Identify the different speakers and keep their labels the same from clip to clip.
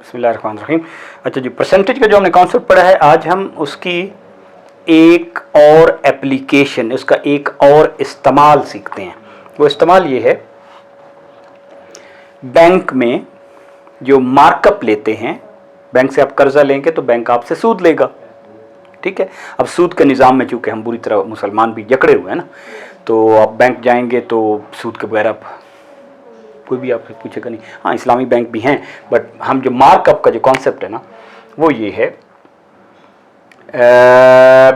Speaker 1: बिस्मिल्लाहिर्रहमानिर्रहीम। अच्छा जी, परसेंटेज का जो हमने कॉन्सेप्ट पढ़ा है, आज हम उसकी एक और एप्लीकेशन, उसका एक और इस्तेमाल सीखते हैं। वो इस्तेमाल ये है, बैंक में जो मार्कअप लेते हैं, बैंक से आप कर्जा लेंगे तो बैंक आपसे सूद लेगा, ठीक है। अब सूद के निज़ाम में चूंकि हम बुरी तरह मुसलमान भी जकड़े हुए हैं ना, तो आप बैंक जाएंगे तो सूद के बगैर आप कोई भी आपसे पूछेगा नहीं। हाँ, इस्लामी बैंक भी हैं, बट हम जो मार्कअप का जो कॉन्सेप्ट है ना, वो ये है।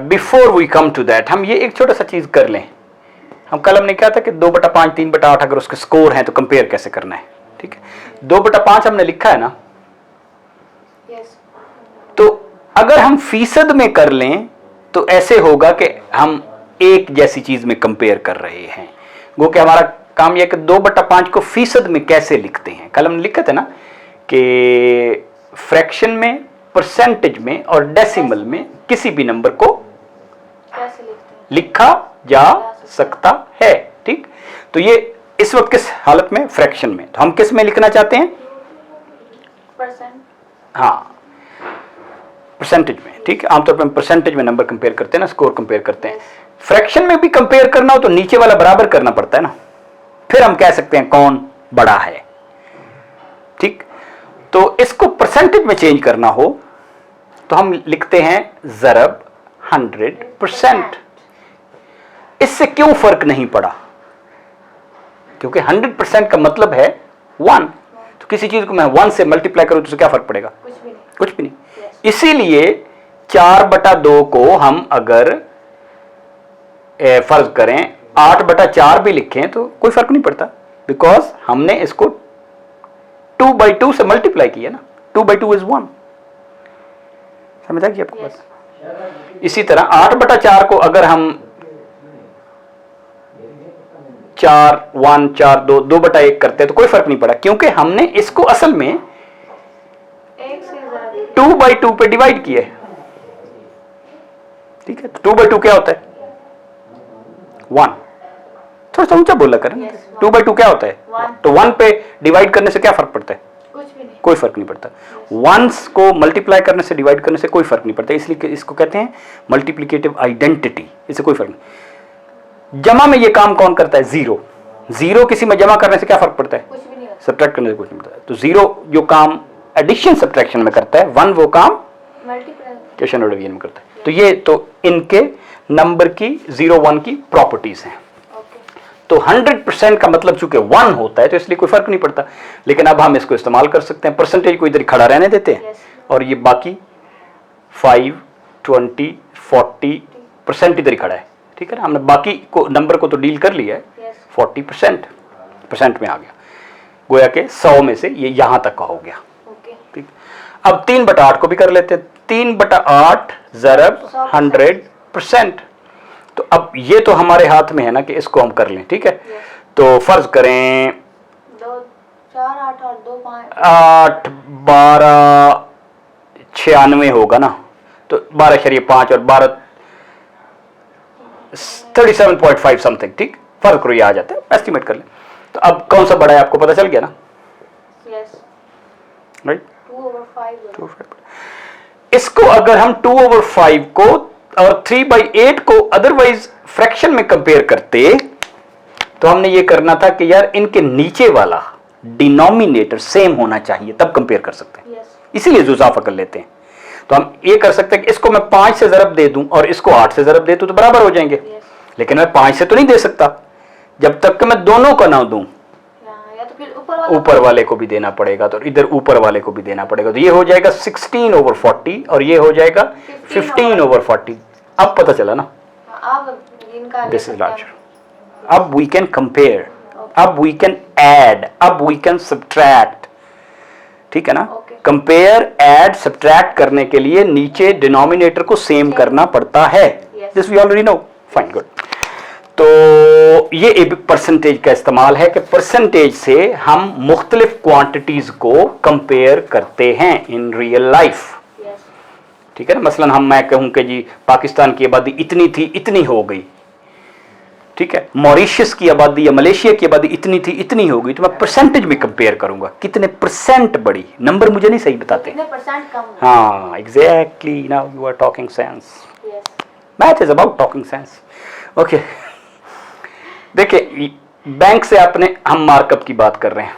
Speaker 1: Before we come to that, हम ये एक छोटा सा चीज़ कर लें। हम कल हमने कहा था कि 2/5 3/8 अगर उसके स्कोर हैं तो कंपेयर कैसे करना है, ठीक है। 2/5 हमने लिखा है ना, तो अगर हम फीसद में कर लें तो ऐसे होगा कि हम एक जैसी चीज में कंपेयर कर रहे हैं। वो कि हमारा काम यह कि 2/5 को फीसद में कैसे लिखते हैं। कल हमने लिखा था ना कि फ्रैक्शन में, परसेंटेज में और डेसिमल में किसी भी नंबर को कैसे लिखा जा सकता है, ठीक। तो ये इस वक्त किस हालत में, फ्रैक्शन में। तो हम किस में लिखना चाहते हैं, परसेंट। हाँ, परसेंटेज में, ठीक है। आमतौर पर हम परसेंटेज में नंबर कंपेयर करते हैं ना, स्कोर कंपेयर करते हैं। फ्रैक्शन में भी कंपेयर करना हो तो नीचे वाला बराबर करना पड़ता है ना, फिर हम कह सकते हैं कौन बड़ा है, ठीक। तो इसको परसेंटेज में चेंज करना हो तो हम लिखते हैं ज़रब 100%। इससे क्यों फर्क नहीं पड़ा, क्योंकि 100% का मतलब है 1। तो किसी चीज को मैं 1 से मल्टीप्लाई करूं तो उससे क्या फर्क पड़ेगा, कुछ भी नहीं। इसीलिए 4/2 को हम अगर फर्ज करें 8/4 भी लिखें तो कोई फर्क नहीं पड़ता, बिकॉज हमने इसको 2/2 से मल्टीप्लाई किया ना। 2/2 इज 1। समझ आ गई आपको बात। इसी तरह 8/4 को अगर हम 4 1 4 2 2/1 करते हैं तो कोई फर्क नहीं पड़ा, क्योंकि हमने इसको असल में 2/2 पे डिवाइड किया है, ठीक है। तो 2/2 क्या होता है, 1। थोड़ा सा ऊंचा बोला करें। 2/2 क्या होता है, तो 1 पे डिवाइड करने से क्या फर्क पड़ता है, कुछ भी नहीं, कोई फर्क नहीं पड़ता। 1 को मल्टीप्लाई करने से, डिवाइड करने से कोई फर्क नहीं पड़ता, इसलिए इसको कहते हैं मल्टीप्लिकेटिव आइडेंटिटी। इससे कोई फर्क नहीं। जमा में ये काम कौन करता है, जीरो। जीरो किसी में जमा करने से क्या फर्क पड़ता है, कुछ भी नहीं, सब्ट्रैक्ट करने से कुछ नहीं पड़ता। तो जीरो जो काम एडिशन सब्ट्रैक्शन में करता है, 1 वो काम मल्टीप्लिकेशन और डिवीजन में करता है। तो ये तो इनके नंबर की 0 1 की प्रॉपर्टीज हैं। तो 100% का मतलब चूंकि 1 होता है तो इसलिए कोई फर्क नहीं पड़ता। लेकिन अब हम इसको इस्तेमाल कर सकते हैं, परसेंटेज को इधर खड़ा रहने देते हैं और ये बाकी 5 20 40% इधर ही खड़ा है, ठीक है ना। हमने बाकी को नंबर को तो डील कर लिया है। 40% में आ गया, गोया के 100 में से ये यहां तक का हो गया, ठीक। अब 3/8 को भी कर लेते हैं। 3/8 ज़रब 100%। तो अब ये तो हमारे हाथ में है ना कि इसको हम कर लें, ठीक है। तो फर्ज करें 4 8 और 2 8 12 96 होगा ना, तो 12/5 और 12 37.5 समथिंग, ठीक। फर्ज करो ये आ जाता है, एस्टिमेट कर लें। तो अब कौन सा बड़ा है आपको पता चल गया ना, राइट। 2/5। इसको अगर हम 2/5 को और 3/8 को अदरवाइज फ्रैक्शन में कंपेयर करते तो हमने ये करना था कि यार इनके नीचे वाला डिनोमिनेटर सेम होना चाहिए, तब कंपेयर कर सकते हैं। इसीलिए जुज़ाफा कर लेते हैं। तो हम ये कर सकते हैं कि इसको मैं 5 से ज़रब दे दूं और इसको 8 से ज़रब दे दूं तो बराबर हो जाएंगे। लेकिन मैं 5 से तो नहीं दे सकता जब तक कि मैं दोनों का ना दूं, ऊपर वाले को भी देना पड़ेगा, तो इधर ऊपर वाले को भी देना पड़ेगा। तो ये हो जाएगा 16/40 और ये हो जाएगा 15/40। अब पता चला ना, दिस इज लार्जर। अब वी कैन कंपेयर, अब वी कैन ऐड, अब वी कैन सब्ट्रैक्ट, ठीक है ना। कंपेयर, ऐड, सब्ट्रैक्ट करने के लिए नीचे डिनोमिनेटर को सेम करना पड़ता है। This we already know, fine, good. तो ये एक परसेंटेज का इस्तेमाल है कि परसेंटेज से हम मुख्तलिफ क्वांटिटीज को कंपेयर करते हैं इन रियल लाइफ, ठीक है ना। मसलन मैं कहूं कि जी पाकिस्तान की आबादी इतनी थी, इतनी हो गई, ठीक है, मॉरिशस की आबादी या मलेशिया की आबादी इतनी थी, इतनी होगी, तो मैं परसेंटेज में कंपेयर करूंगा, कितने परसेंट बढ़ी, नंबर मुझे नहीं सही बताते,
Speaker 2: कितने परसेंट कम।
Speaker 1: हाँ exactly, now you are talking sense, math is about talking sense. Okay, देखिए बैंक से आपने, हम मार्कअप की बात कर रहे हैं,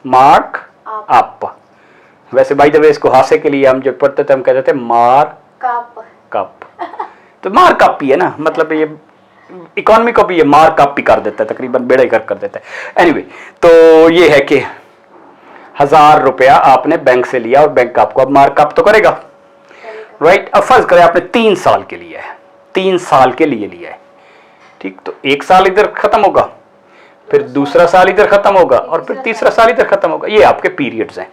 Speaker 1: मार्क अप, वैसे बाय द वे इसको हासे के लिए हम जब पढ़ते थे हम कहते थे मार्क कप, तो मार्क अप ही है ना, मतलब ये इकोनॉमी को भी ये मार्क अप भी कर देता है, तकरीबन बेड़ा कर देता है। एनीवे, तो ये है कि 1000 रुपया आपने बैंक से लिया और बैंक आपको अब मार्क अप तो करेगा, राइट। अब फर्ज करें आपने 3 साल के लिए है, 3 साल के लिए लिया है, ठीक, तो 1 साल इधर खत्म होगा, फिर दूसरा साल इधर खत्म होगा, और फिर तीसरा साल इधर खत्म होगा। ये आपके पीरियड्स हैं,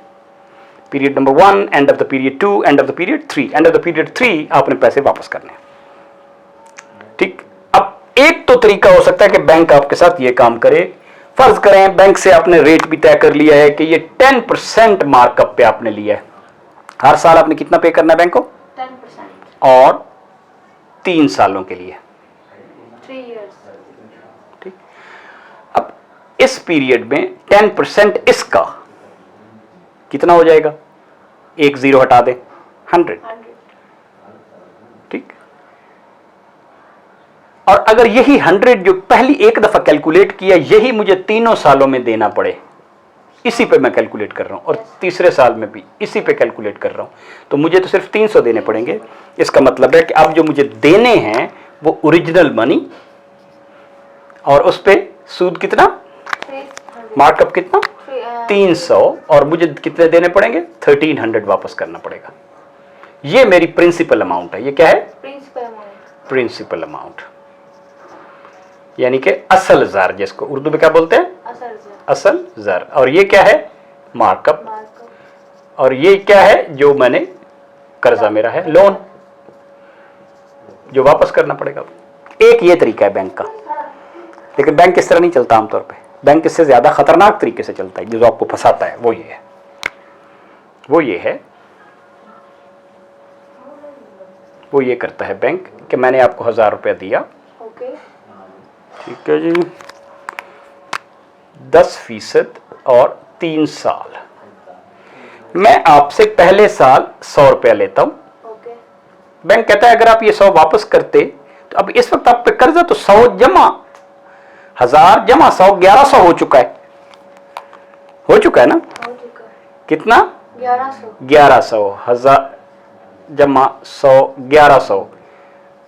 Speaker 1: period number 1, end of the period 2, end of the period 3, end of the period 3 आपने पैसे वापस करने, ठीक। अब एक तो तरीका हो सकता है कि बैंक आपके साथ ये काम करे, फर्ज करें बैंक से आपने रेट भी तय कर लिया है कि ये 10% मार्कअप पे आपने लिया है, हर साल आपने कितना पे करना है बैंक को,
Speaker 2: 10%,
Speaker 1: और 3 सालों के लिए,
Speaker 2: 3 years,
Speaker 1: ठीक। अब इस पीरियड में 10% इसका कितना हो जाएगा, एक 0 हटा दें, 100, ठीक। और अगर यही 100 जो पहली एक दफा कैलकुलेट किया, यही मुझे 3 सालों में देना पड़े, इसी पे मैं कैलकुलेट कर रहा हूं, और तीसरे साल में भी इसी पे कैलकुलेट कर रहा हूं, तो मुझे तो सिर्फ 300 देने पड़ेंगे। इसका मतलब है कि अब जो मुझे देने हैं वो ओरिजिनल मनी, और उस पे सूद कितना, मार्कअप कितना, 300, और मुझे कितने देने पड़ेंगे, 1300 वापस करना पड़ेगा। ये मेरी प्रिंसिपल अमाउंट है। ये क्या है, प्रिंसिपल अमाउंट, यानी कि असल ज़र, जिसको उर्दू में क्या बोलते हैं, असल ज़र। और ये क्या है, मार्कअप, और ये क्या है, जो मैंने कर्जा मेरा है, लोन, जो वापस करना पड़ेगा। एक ये तरीका है बैंक का, लेकिन बैंक इस तरह नहीं चलता आमतौर पे, बैंक इससे ज्यादा खतरनाक तरीके से चलता है, जो आपको फंसाता है वो ये है, वो ये करता है बैंक कि मैंने आपको 1000 रुपया दिया, ठीक है जी, 10% और 3 साल, मैं आपसे पहले साल 100 रुपया लेता हूं, बैंक कहता है अगर आप ये 100 वापस करते, तो अब इस वक्त आप पे कर्जा तो 100 जमा, 1000 जमा 100, 1100 हो चुका है ना, कितना, 1100, 1000 जमा 100, 1100,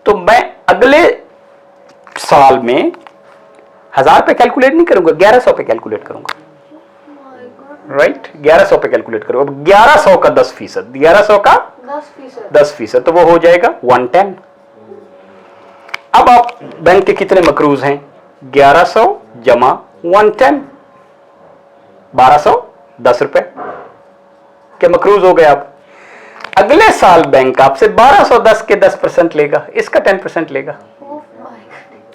Speaker 1: तो मैं अगले साल में 1000 पे कैलकुलेट नहीं करूंगा, 1100 पे कैलकुलेट करूंगा, राइट, 1100 पे कैलकुलेट करूंगा। अब 1100 का 10%, 1100 का 10%, तो वो हो जाएगा 110। अब आप बैंक के कितने मकरूज हैं, 1100 जमा 110, 1210 रुपए के मकरूज हो गए आप। अगले साल बैंक आपसे 1210 के 10% लेगा, इसका 10% लेगा,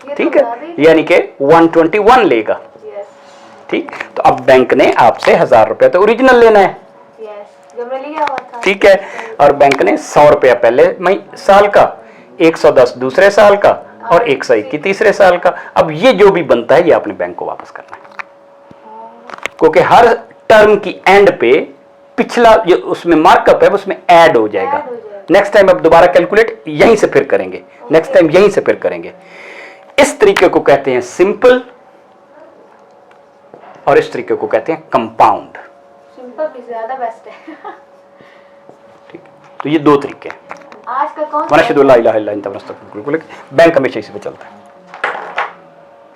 Speaker 1: ठीक है, यानी कि 121 लेगा, ठीक। तो अब बैंक ने आपसे 1000 रुपया तो ओरिजिनल लेना है, ठीक है, और बैंक ने 100 रुपया पहले साल का, 110 दूसरे साल का, और 121 तीसरे साल का। अब ये जो भी बनता है ये आपने बैंक को वापस करना है, क्योंकि हर टर्म की एंड पे पिछला जो उसमें मार्कअप है उसमें ऐड हो जाएगा। नेक्स्ट टाइम अब दोबारा कैलकुलेट यहीं से फिर करेंगे, नेक्स्ट टाइम यहीं से फिर करेंगे। इस तरीके को कहते हैं सिंपल, और इस तरीके को कहते हैं कंपाउंड।
Speaker 2: सिंपल भी ज्यादा बेस्ट है,
Speaker 1: ठीक, तो ये 2 तरीके हैं।
Speaker 2: आज का कौन
Speaker 1: वनशहदु अल्ला इलाहा इल्लल्लाह, बैंक हमेशा इसी पे चलता है।